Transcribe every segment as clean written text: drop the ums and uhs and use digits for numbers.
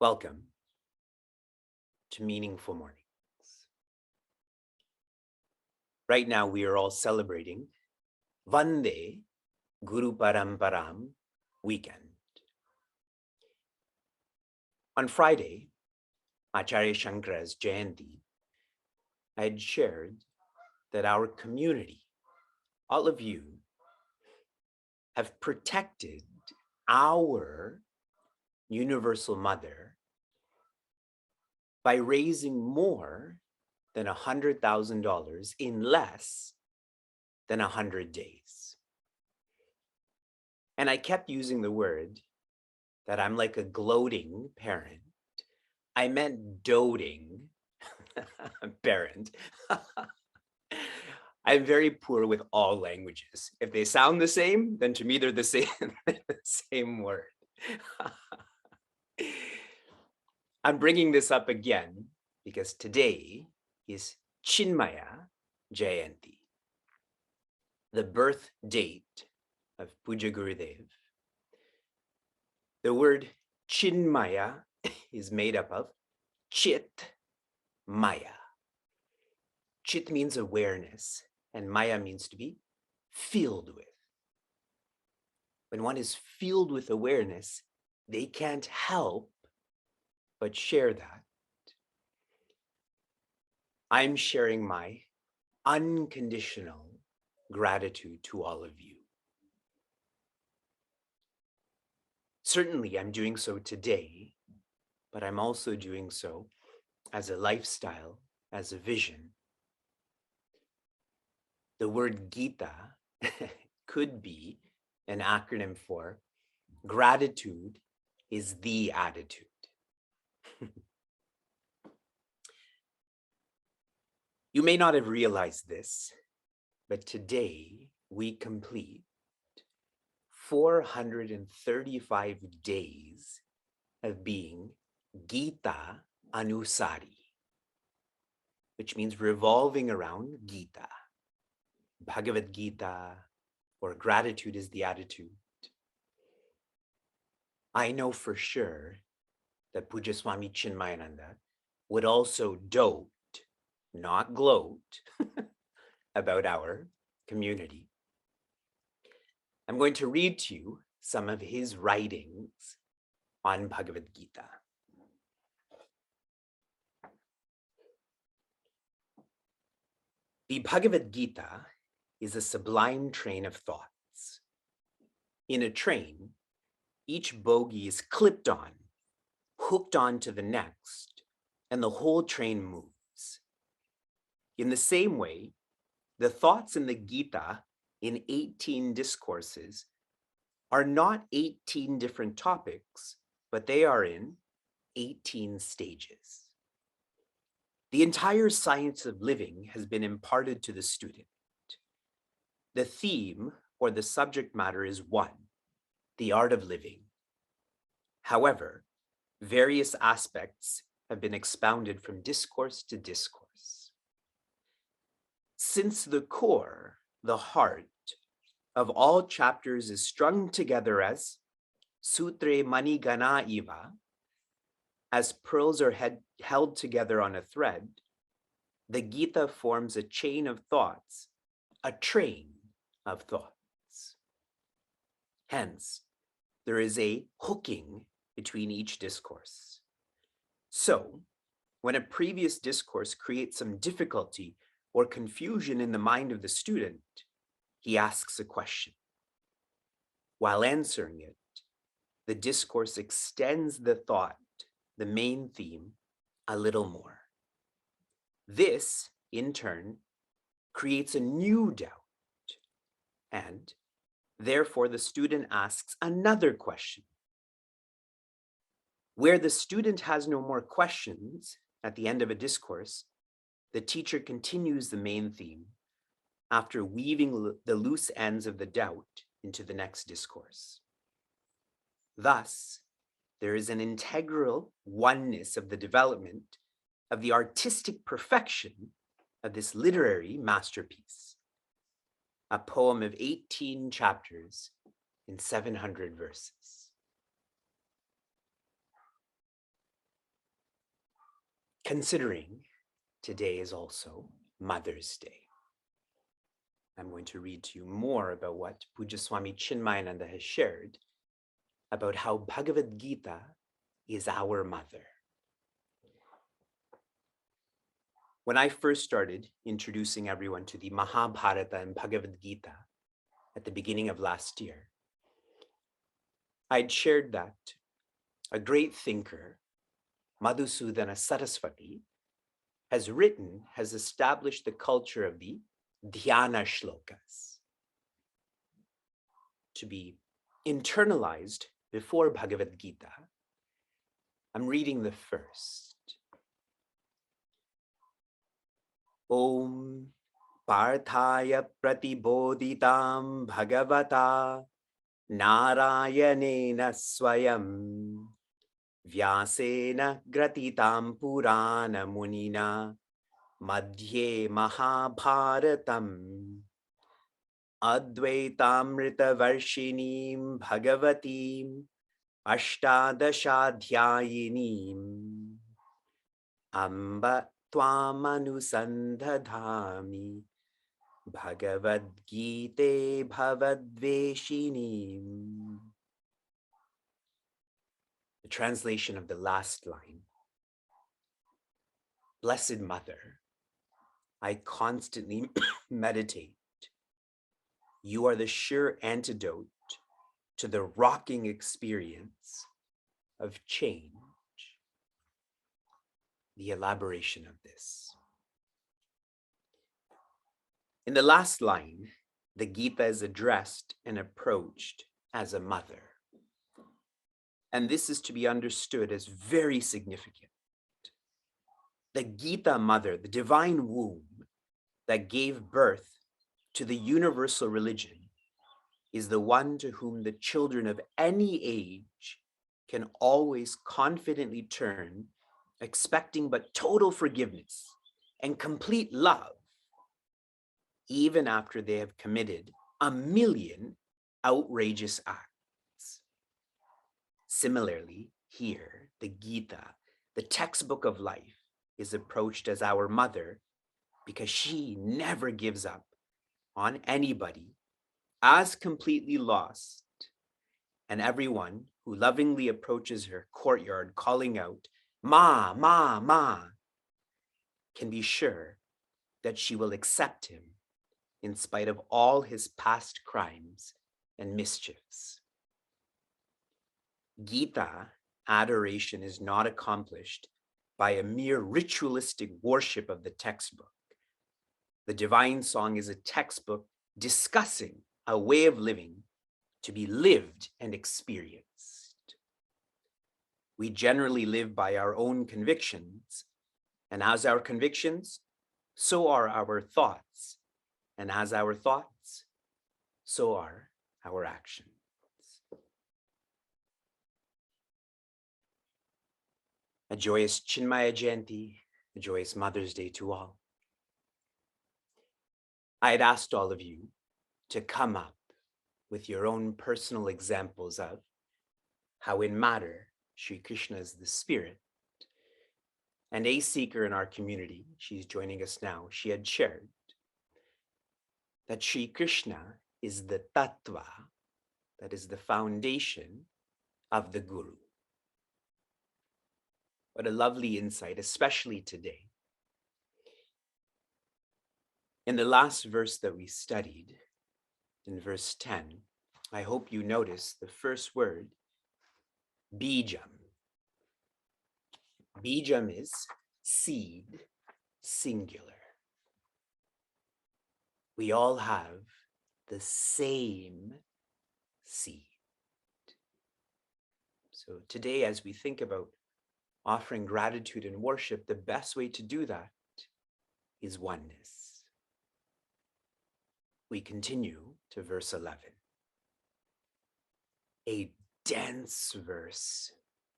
Welcome to Meaningful Mornings. Right now, we are all celebrating Vande Guru Paramparam weekend. On Friday, Acharya Shankara's Jayanti, I had shared that our community, all of you, have protected our Universal Mother by raising more than $100,000 in less than 100 days. And I kept using the word that I'm like a gloating parent. I meant doting parent. I'm very poor with all languages. If they sound the same, then to me they're the same word. I'm bringing this up again because today is Chinmaya Jayanti, the birth date of Puja Gurudev. The word Chinmaya is made up of Chit Maya. Chit means awareness, and Maya means to be filled with. When one is filled with awareness, they can't help but share that. I'm sharing my unconditional gratitude to all of you. Certainly, I'm doing so today, but I'm also doing so as a lifestyle, as a vision. The word Gita could be an acronym for gratitude is the attitude. You may not have realized this, but today we complete 435 days of being Gita Anusari, which means revolving around Gita. Bhagavad Gita, or gratitude is the attitude. I know for sure that Puja Swami Chinmayananda would also dote, not gloat, about our community. I'm going to read to you some of his writings on Bhagavad Gita. The Bhagavad Gita is a sublime train of thoughts. In a train, each bogie is clipped on, hooked on to the next, and the whole train moves. In the same way, the thoughts in the Gita in 18 discourses are not 18 different topics, but they are in 18 stages. The entire science of living has been imparted to the student. The theme or the subject matter is one, the art of living. However, various aspects have been expounded from discourse to discourse. Since the core, the heart, of all chapters is strung together as sutre manigana iva, as pearls are held together on a thread, the Gita forms a chain of thoughts, a train of thoughts. Hence, there is a hooking between each discourse. So, when a previous discourse creates some difficulty or confusion in the mind of the student, he asks a question. While answering it, the discourse extends the thought, the main theme, a little more. This, in turn, creates a new doubt, and therefore the student asks another question. Where the student has no more questions at the end of a discourse, the teacher continues the main theme after weaving the loose ends of the doubt into the next discourse. Thus, there is an integral oneness of the development of the artistic perfection of this literary masterpiece, a poem of 18 chapters in 700 verses. considering today is also Mother's Day. I'm going to read to you more about what Puja Swami Chinmayananda has shared about how Bhagavad Gita is our mother. When I first started introducing everyone to the Mahabharata and Bhagavad Gita at the beginning of last year, I'd shared that a great thinker, Madhusudana Saraswati, has established the culture of the dhyana shlokas to be internalized before Bhagavad Gita. I'm reading the first. Om Parthaya Pratibodhitam Bhagavata Narayanena Swayam Vyasena Gratitam Purana Munina Madhye Mahabharatam Advaitamrita Varshinim Bhagavatim Ashtadashadhyayinim Amba Twamanusandhadhami Bhagavad Gita Bhavadveshinim. The translation of the last line. Blessed Mother, I constantly meditate. You are the sure antidote to the rocking experience of change. The elaboration of this. In the last line, the Gita is addressed and approached as a mother. And this is to be understood as very significant. The Gita mother, the divine womb that gave birth to the universal religion, is the one to whom the children of any age can always confidently turn, expecting but total forgiveness and complete love, even after they have committed 1,000,000 outrageous acts. Similarly, here, the Gita, the textbook of life, is approached as our mother because she never gives up on anybody as completely lost, and everyone who lovingly approaches her courtyard calling out, Ma, Ma, Ma, can be sure that she will accept him in spite of all his past crimes and mischiefs. Gita adoration is not accomplished by a mere ritualistic worship of the textbook. The divine song is a textbook discussing a way of living to be lived and experienced. We generally live by our own convictions, and as our convictions, so are our thoughts, and as our thoughts, so are our actions. A joyous Chinmaya Jayanti, a joyous Mother's Day to all. I had asked all of you to come up with your own personal examples of how in matter, Sri Krishna is the spirit. And a seeker in our community, she's joining us now, she had shared that Sri Krishna is the tattva, that is the foundation of the Guru. What a lovely insight, especially today. In the last verse that we studied, in verse 10, I hope you notice the first word, bijam. Bijam is seed, singular. We all have the same seed. So today, as we think about offering gratitude and worship, the best way to do that is oneness. We continue to verse 11. A dense verse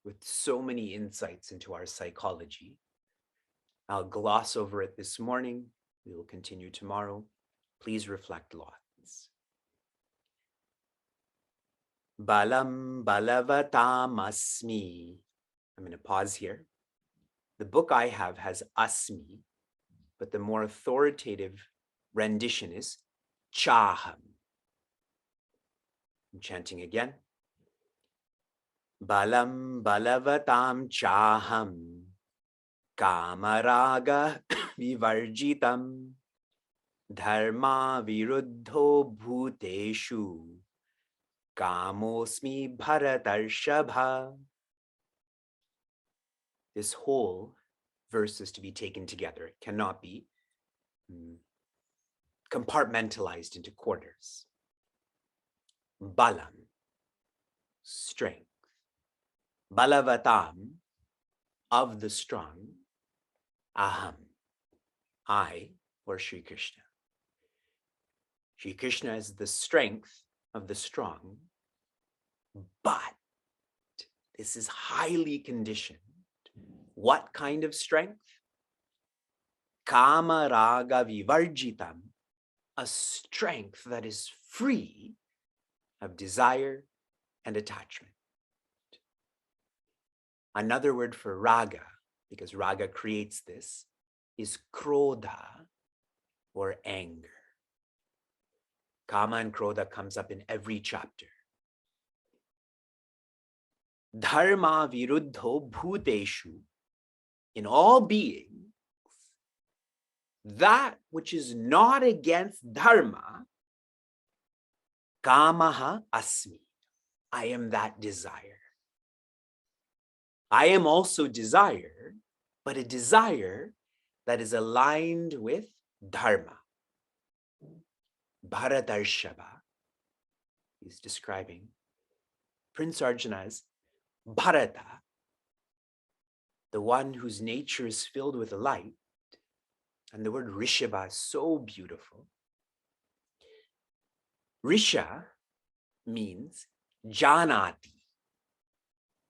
with so many insights into our psychology. I'll gloss over it this morning. We will continue tomorrow. Please reflect lots. Balam balavatam asmi. I'm going to pause here. The book I have has asmi, but the more authoritative rendition is chaham. I'm chanting again. Balam balavatam chaham kamaraga vivarjitam dharma viruddho bhuteshu kamosmi bharatarshabha. This whole verse is to be taken together. It cannot be compartmentalized into quarters. Balam, strength. Balavatam, of the strong. Aham, I, or Sri Krishna. Sri Krishna is the strength of the strong, but this is highly conditioned. What kind of strength? Kama raga vivarjitam, a strength that is free of desire and attachment. Another word for raga, because raga creates this, is krodha, or anger. Kama and krodha comes up in every chapter. Dharma viruddho bhuteshu, in all beings, that which is not against dharma, kamaha asmi, I am that desire. I am also desire, but a desire that is aligned with dharma. Bharatarshava is describing Prince Arjuna's Bharata, the one whose nature is filled with light. And the word Rishabha is so beautiful. Risha means janati.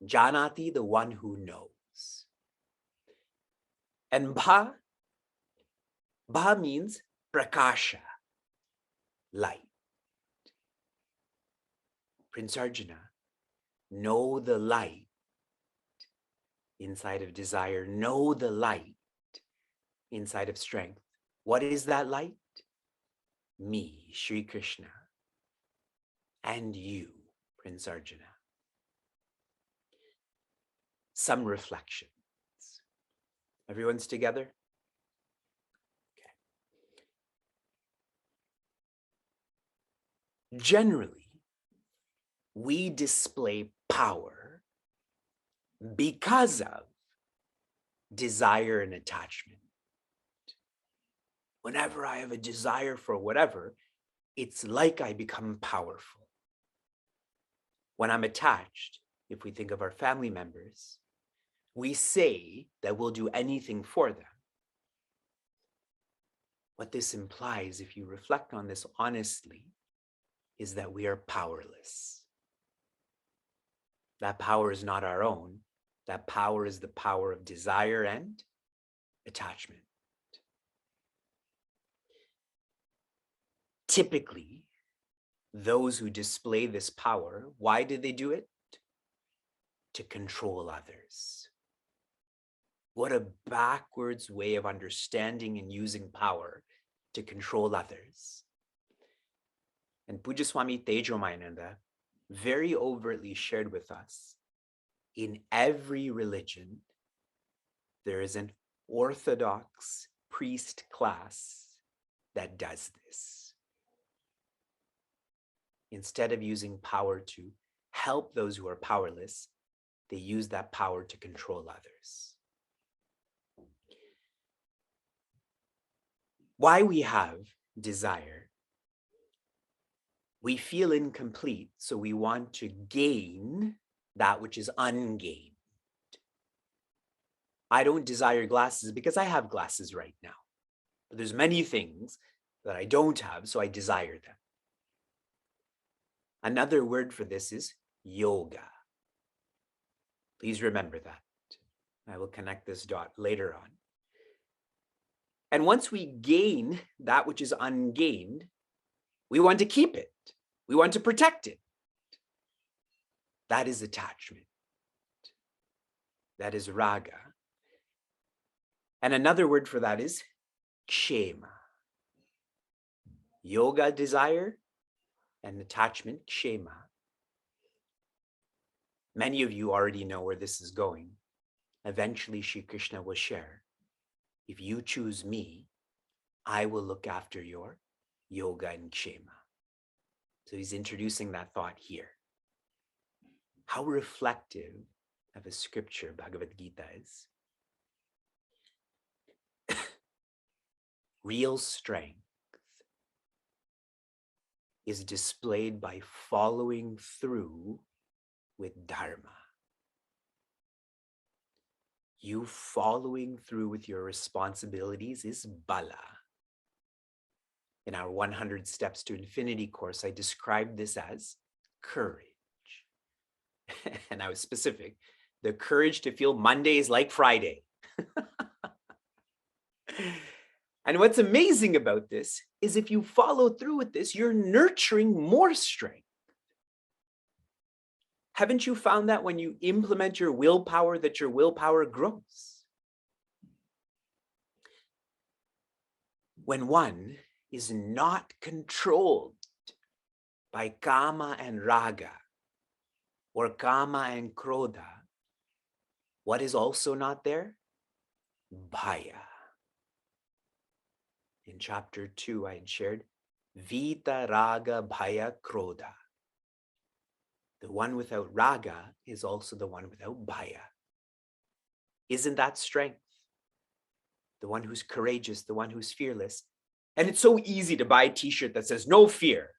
Janati, the one who knows. And Bha means prakasha, light. Prince Arjuna, know the light inside of desire, know the light inside of strength. What is that light? Me, Sri Krishna, and you, Prince Arjuna. Some reflections. Everyone's together? Okay. Generally, we display power because of desire and attachment. Whenever I have a desire for whatever, it's like I become powerful. When I'm attached, if we think of our family members, we say that we'll do anything for them. What this implies, if you reflect on this honestly, is that we are powerless. That power is not our own. That power is the power of desire and attachment. Typically, those who display this power, why did they do it? To control others. What a backwards way of understanding and using power to control others. And Pujya Swami Tejomayananda very overtly shared with us, in every religion, there is an orthodox priest class that does this. Instead of using power to help those who are powerless, they use that power to control others. Why we have desire? We feel incomplete, so we want to gain that which is ungained. I don't desire glasses because I have glasses right now. But there's many things that I don't have, so I desire them. Another word for this is yoga. Please remember that. I will connect this dot later on. And once we gain that which is ungained, we want to keep it. We want to protect it. That is attachment. That is raga. And another word for that is kshema. Yoga, desire, and attachment, kshema. Many of you already know where this is going. Eventually, Shri Krishna will share, if you choose me, I will look after your yoga and kshema. So he's introducing that thought here. How reflective of a scripture Bhagavad Gita is. Real strength is displayed by following through with dharma. You following through with your responsibilities is bala. In our 100 Steps to Infinity course, I described this as courage. And I was specific, the courage to feel Monday is like Friday. And what's amazing about this is if you follow through with this, you're nurturing more strength. Haven't you found that when you implement your willpower, that your willpower grows? When one is not controlled by kama and raga, or kama and krodha, what is also not there? Bhaya. In chapter 2, I had shared Vita Raga Bhaya Krodha. The one without raga is also the one without bhaya. Isn't that strength? The one who's courageous, the one who's fearless. And it's so easy to buy a t-shirt that says no fear.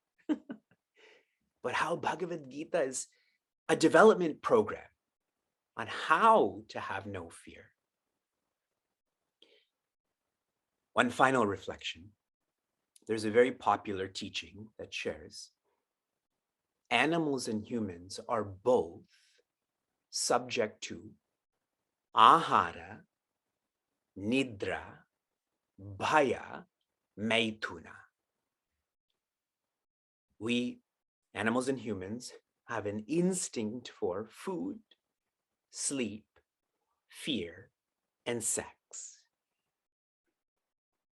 But how Bhagavad Gita is a development program on how to have no fear. One final reflection. There's a very popular teaching that shares animals and humans are both subject to ahara, nidra, bhaya, maithuna. We, animals and humans, have an instinct for food, sleep, fear, and sex.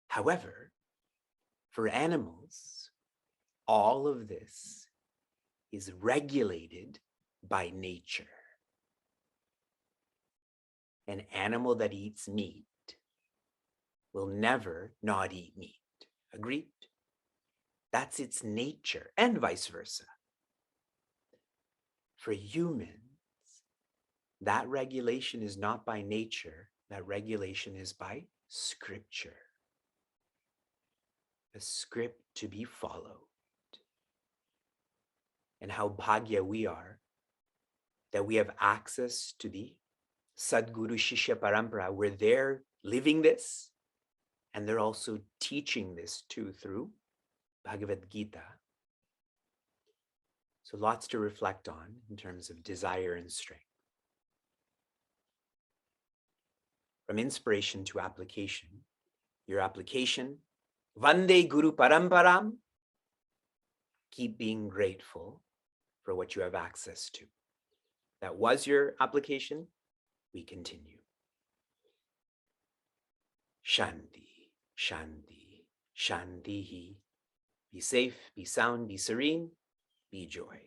However, for animals, all of this is regulated by nature. An animal that eats meat will never not eat meat. Agreed? That's its nature, and vice versa. For humans, that regulation is not by nature, that regulation is by scripture. A script to be followed. And how bhagya we are that we have access to the Sadguru Shishya Parampara, where they're living this and they're also teaching this too through Bhagavad Gita. So lots to reflect on in terms of desire and strength. From inspiration to application, your application, Vande Guru Paramparam, keep being grateful for what you have access to. That was your application, we continue. Shanti, Shanti, Shantihi. Be safe, be sound, be serene, be joy.